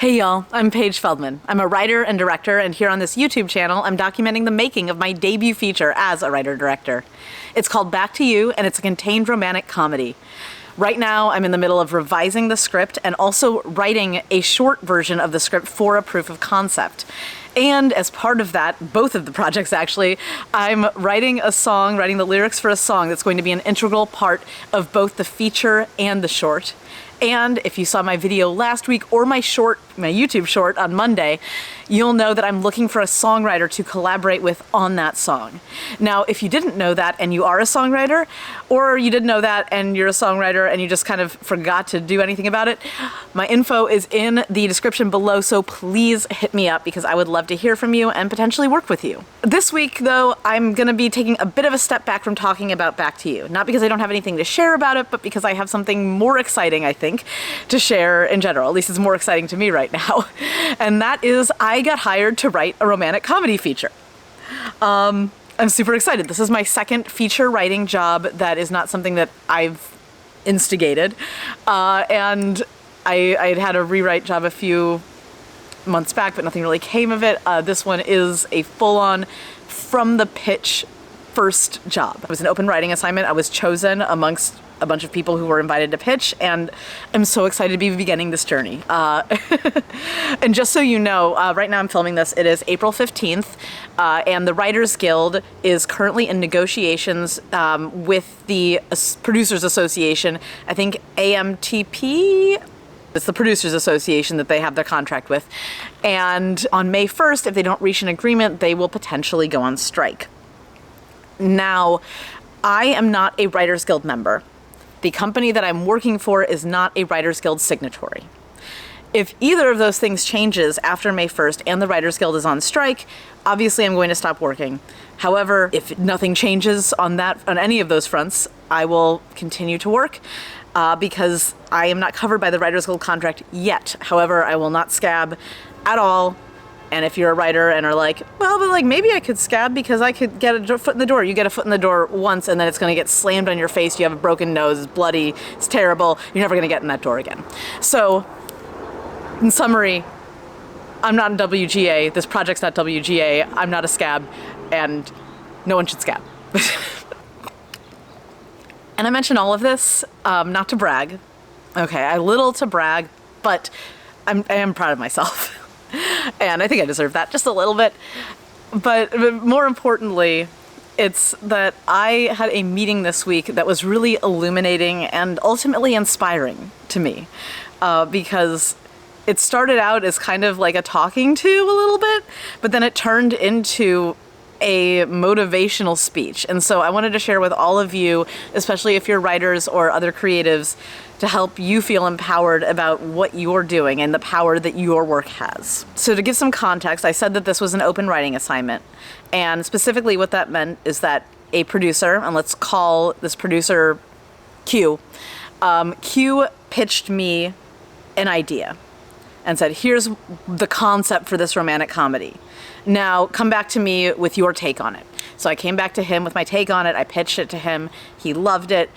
Hey y'all, I'm Paige Feldman. I'm a writer and director, and here on this YouTube channel, I'm documenting the making of my debut feature as a writer-director. It's called Back to You, and it's a contained romantic comedy. Right now, I'm in the middle of revising the script and also writing a short version of the script for a proof of concept. And as part of that, both of the projects actually, I'm writing the lyrics for a song that's going to be an integral part of both the feature and the short. And if you saw my video last week or my YouTube short on Monday, you'll know that I'm looking for a songwriter to collaborate with on that song. Now, if you didn't know that and you are a songwriter, or you didn't know that and you're a songwriter and you just kind of forgot to do anything about it, my info is in the description below, so please hit me up because I would love to hear from you and potentially work with you. This week, though, I'm going to be taking a bit of a step back from talking about Back to You. Not because I don't have anything to share about it, but because I have something more exciting, I think, to share in general. At least it's more exciting to me right now. And that is I got hired to write a romantic comedy feature. I'm super excited. This is my second feature writing job that is not something that I've instigated. And I had a rewrite job a few months back, but nothing really came of it. This one is a full-on from the pitch first job. It was an open writing assignment. I was chosen amongst a bunch of people who were invited to pitch, and I'm so excited to be beginning this journey. And just so you know, right now I'm filming this, it is April 15th, and the Writers Guild is currently in negotiations with the Producers Association, I think AMTP? It's the Producers Association that they have their contract with. And on May 1st, if they don't reach an agreement, they will potentially go on strike. Now, I am not a Writers Guild member. The company that I'm working for is not a Writers Guild signatory. If either of those things changes after May 1st and the Writers Guild is on strike, obviously I'm going to stop working. However, if nothing changes on any of those fronts, I will continue to work because I am not covered by the Writers Guild contract yet. However, I will not scab at all. And if you're a writer and are like, well, but like maybe I could scab because I could get a foot in the door. You get a foot in the door once and then it's going to get slammed on your face. You have a broken nose, it's bloody, it's terrible. You're never going to get in that door again. So in summary, I'm not in WGA. This project's not WGA. I'm not a scab and no one should scab. And I mention all of this not to brag. Okay, I little to brag, but I am proud of myself. And I think I deserve that just a little bit. But more importantly, it's that I had a meeting this week that was really illuminating and ultimately inspiring to me. Because it started out as kind of like a talking to a little bit, but then it turned into a motivational speech. And so I wanted to share with all of you, especially if you're writers or other creatives, to help you feel empowered about what you're doing and the power that your work has. So to give some context, I said that this was an open writing assignment. And specifically what that meant is that a producer, and let's call this producer Q, Q pitched me an idea and said, here's the concept for this romantic comedy. Now, come back to me with your take on it. So I came back to him with my take on it. I pitched it to him. He loved it.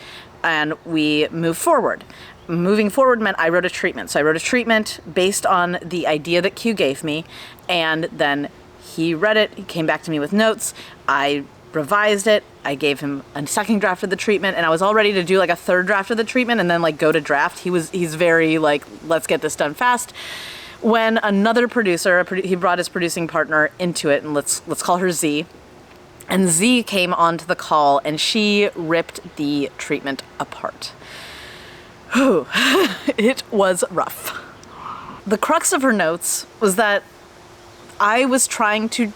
And we moved forward. Moving forward meant I wrote a treatment. So I wrote a treatment based on the idea that Q gave me. And then he read it. He came back to me with notes. I revised it. I gave him a second draft of the treatment. And I was all ready to do like a third draft of the treatment and then like go to draft. He's very like, let's get this done fast. When another producer, he brought his producing partner into it, and let's call her Z. And Z came onto the call and she ripped the treatment apart. Whew. It was rough. The crux of her notes was that I was trying to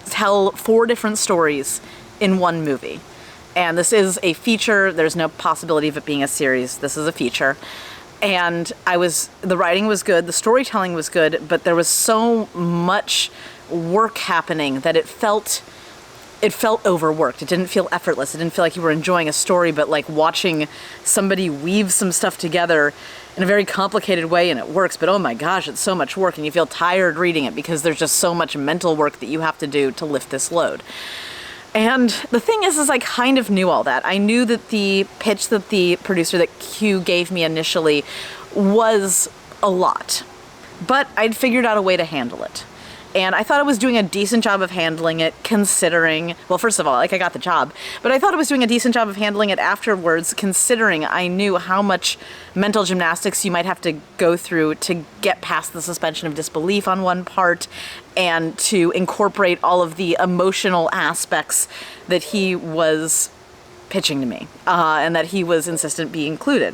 tell 4 different stories in one movie. And this is a feature. There's no possibility of it being a series. This is a feature. And the writing was good, the storytelling was good, but there was so much work happening that it felt overworked. It didn't feel effortless. It didn't feel like you were enjoying a story, but like watching somebody weave some stuff together in a very complicated way, and it works, but oh my gosh, it's so much work, and you feel tired reading it because there's just so much mental work that you have to do to lift this load. And the thing is I kind of knew all that. I knew that the pitch that the producer that Q gave me initially was a lot. But I'd figured out a way to handle it. And I thought I was doing a decent job of handling it, considering, well, first of all, like, I got the job, but I thought I was doing a decent job of handling it afterwards, considering I knew how much mental gymnastics you might have to go through to get past the suspension of disbelief on one part and to incorporate all of the emotional aspects that he was pitching to me, and that he was insistent be included.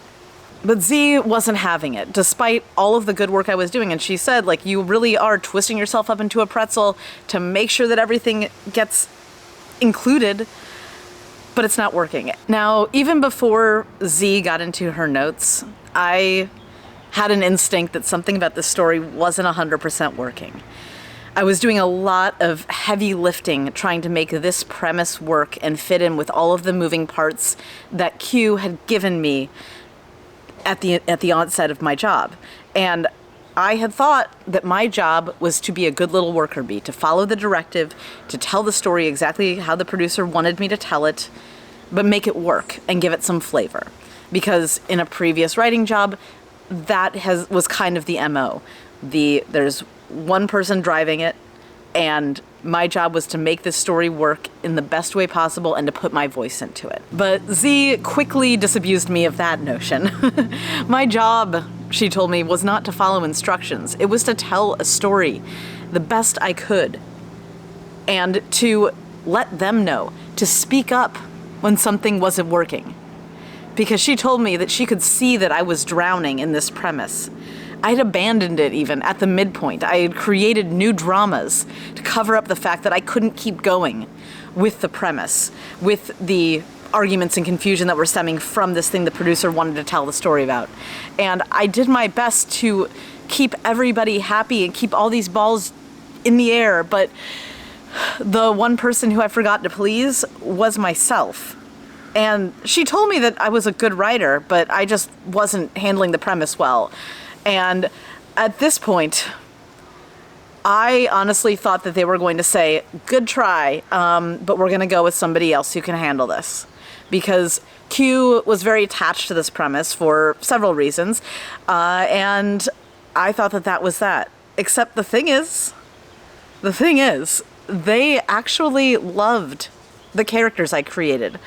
But Z wasn't having it, despite all of the good work I was doing. And she said, like, you really are twisting yourself up into a pretzel to make sure that everything gets included, but it's not working. Now, even before Z got into her notes, I had an instinct that something about this story wasn't 100% working. I was doing a lot of heavy lifting trying to make this premise work and fit in with all of the moving parts that Q had given me at the onset of my job. And I had thought that my job was to be a good little worker bee, to follow the directive, to tell the story exactly how the producer wanted me to tell it, but make it work and give it some flavor. Because in a previous writing job, that was kind of the MO. There's one person driving it, and my job was to make this story work in the best way possible and to put my voice into it. But Z quickly disabused me of that notion. My job, she told me, was not to follow instructions. It was to tell a story the best I could and to let them know, to speak up when something wasn't working. Because she told me that she could see that I was drowning in this premise. I had abandoned it even at the midpoint. I had created new dramas to cover up the fact that I couldn't keep going with the premise, with the arguments and confusion that were stemming from this thing the producer wanted to tell the story about. And I did my best to keep everybody happy and keep all these balls in the air, but the one person who I forgot to please was myself. And she told me that I was a good writer, but I just wasn't handling the premise well. And at this point, I honestly thought that they were going to say, good try, but we're going to go with somebody else who can handle this. Because Q was very attached to this premise for several reasons, and I thought that that was that. Except the thing is, they actually loved the characters I created.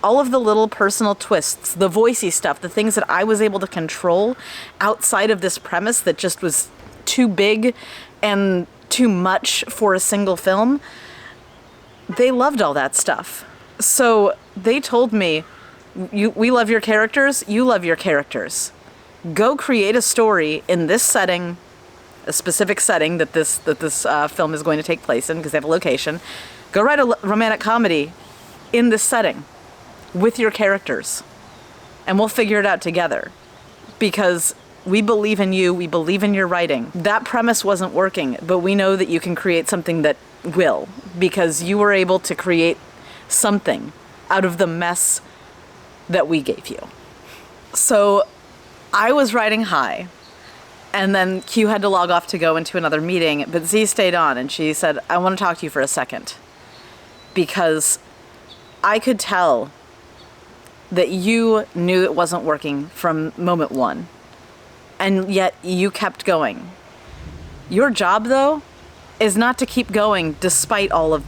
All of the little personal twists, the voicey stuff, the things that I was able to control outside of this premise that just was too big and too much for a single film, they loved all that stuff. So they told me, we love your characters, you love your characters. Go create a story in this setting, a specific setting that this film is going to take place in because they have a location. Go write a romantic comedy in this setting with your characters, and we'll figure it out together because we believe in you, we believe in your writing. That premise wasn't working, but we know that you can create something that will, because you were able to create something out of the mess that we gave you. So I was riding high, and then Q had to log off to go into another meeting, but Z stayed on, and she said, I want to talk to you for a second, because I could tell that you knew it wasn't working from moment one, and yet you kept going. Your job, though, is not to keep going despite all of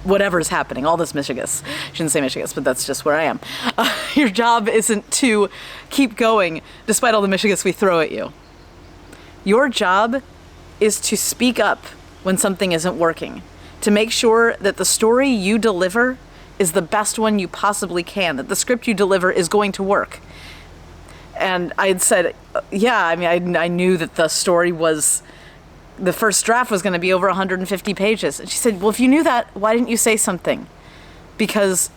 whatever's happening, all this mischievous. I shouldn't say mischievous, but that's just where I am. Your job isn't to keep going despite all the mischievous we throw at you. Your job is to speak up when something isn't working, to make sure that the story you deliver is the best one you possibly can, that the script you deliver is going to work. And I had said, yeah, I mean, I knew that the story was, the first draft was going to be over 150 pages. And she said, well, if you knew that, why didn't you say something? Because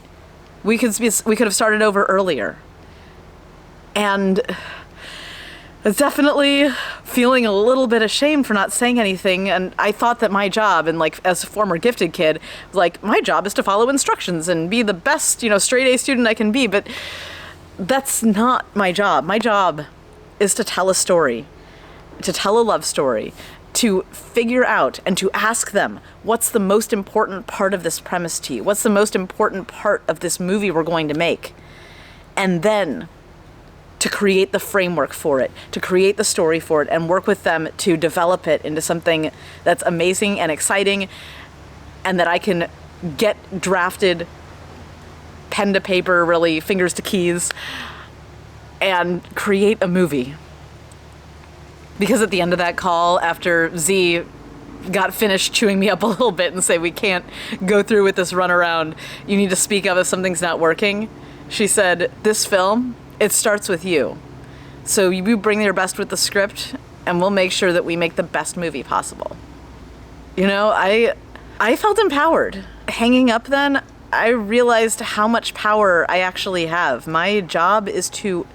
we could have started over earlier. And I was definitely feeling a little bit ashamed for not saying anything, and I thought that my job, and like as a former gifted kid, like my job is to follow instructions and be the best, straight A student I can be, but that's not my job. My job is to tell a story, to tell a love story, to figure out and to ask them, what's the most important part of this premise to you? What's the most important part of this movie we're going to make? And then to create the framework for it, to create the story for it, and work with them to develop it into something that's amazing and exciting, and that I can get drafted, pen to paper, really, fingers to keys, and create a movie. Because at the end of that call, after Z got finished chewing me up a little bit and say, we can't go through with this runaround, you need to speak up if something's not working, she said, this film, it starts with you. So you bring your best with the script, and we'll make sure that we make the best movie possible. You know, I felt empowered. Hanging up then, I realized how much power I actually have. My job is to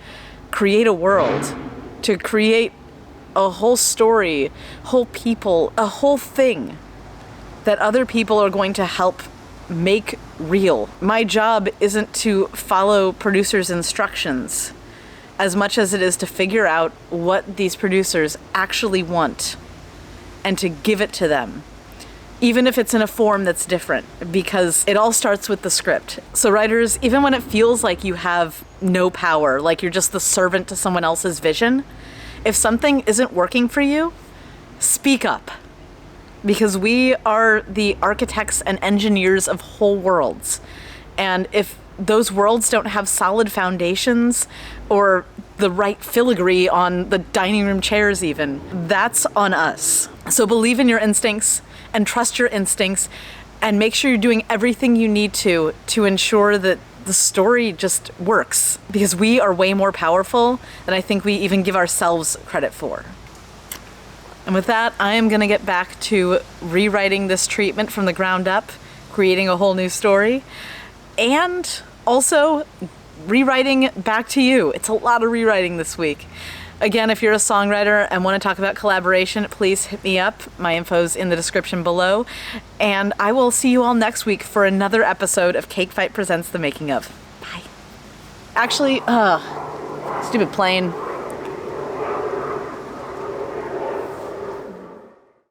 create a world, to create a whole story, whole people, a whole thing that other people are going to help make real. My job isn't to follow producers' instructions as much as it is to figure out what these producers actually want and to give it to them, even if it's in a form that's different, because it all starts with the script. So writers, even when it feels like you have no power, like you're just the servant to someone else's vision, if something isn't working for you, speak up. Because we are the architects and engineers of whole worlds. And if those worlds don't have solid foundations or the right filigree on the dining room chairs even, that's on us. So believe in your instincts and trust your instincts and make sure you're doing everything you need to ensure that the story just works. Because we are way more powerful than I think we even give ourselves credit for. And with that, I am gonna get back to rewriting this treatment from the ground up, creating a whole new story, and also rewriting Back to You. It's a lot of rewriting this week. Again, if you're a songwriter and want to talk about collaboration, please hit me up. My info's in the description below. And I will see you all next week for another episode of Cake Fight Presents The Making Of. Bye. Actually, stupid plane.